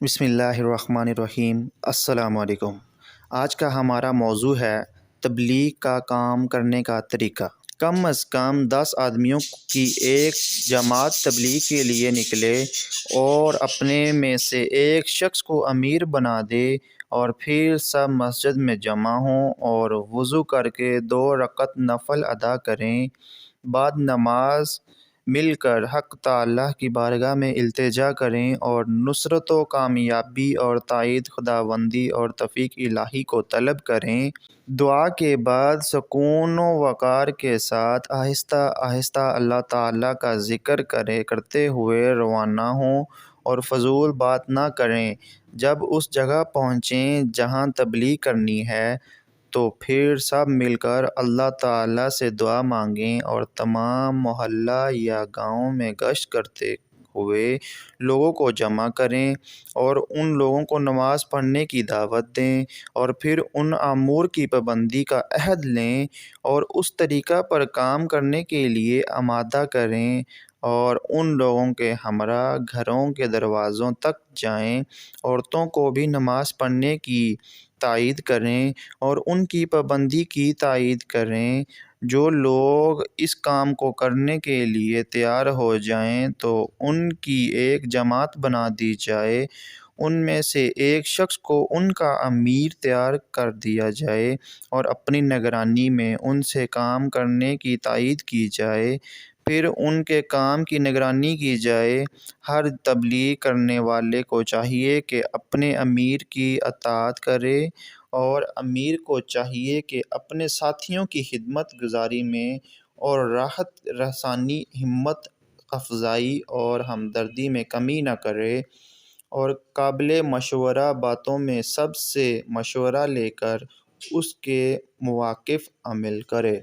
بسم اللہ الرحمن الرحیم۔ السلام علیکم۔ آج کا ہمارا موضوع ہے تبلیغ کا کام کرنے کا طریقہ۔ کم از کم 10 آدمیوں کی ایک جماعت تبلیغ کے لیے نکلے اور اپنے میں سے ایک شخص کو امیر بنا دے اور پھر سب مسجد میں جمع ہوں اور وضو کر کے 2 رکعت نفل ادا کریں۔ بعد نماز مل کر حق تعالیٰ کی بارگاہ میں التجا کریں اور نصرت و کامیابی اور تائید خداوندی اور توفیق الہی کو طلب کریں۔ دعا کے بعد سکون و وقار کے ساتھ آہستہ آہستہ اللہ تعالیٰ کا ذکر کرتے ہوئے روانہ ہوں اور فضول بات نہ کریں۔ جب اس جگہ پہنچیں جہاں تبلیغ کرنی ہے تو پھر سب مل کر اللہ تعالیٰ سے دعا مانگیں اور تمام محلہ یا گاؤں میں گشت کرتے ہوئے لوگوں کو جمع کریں اور ان لوگوں کو نماز پڑھنے کی دعوت دیں اور پھر ان امور کی پابندی کا عہد لیں اور اس طریقہ پر کام کرنے کے لیے آمادہ کریں اور ان لوگوں کے ہمراہ گھروں کے دروازوں تک جائیں۔ عورتوں کو بھی نماز پڑھنے کی تائید کریں اور ان کی پابندی کی تائید کریں۔ جو لوگ اس کام کو کرنے کے لیے تیار ہو جائیں تو ان کی ایک جماعت بنا دی جائے، ان میں سے ایک شخص کو ان کا امیر تیار کر دیا جائے اور اپنی نگرانی میں ان سے کام کرنے کی تائید کی جائے، پھر ان کے کام کی نگرانی کی جائے۔ ہر تبلیغ کرنے والے کو چاہیے کہ اپنے امیر کی اطاعت کرے اور امیر کو چاہیے کہ اپنے ساتھیوں کی خدمت گزاری میں اور راحت رسانی، ہمت افزائی اور ہمدردی میں کمی نہ کرے اور قابل مشورہ باتوں میں سب سے مشورہ لے کر اس کے موافق عمل کرے۔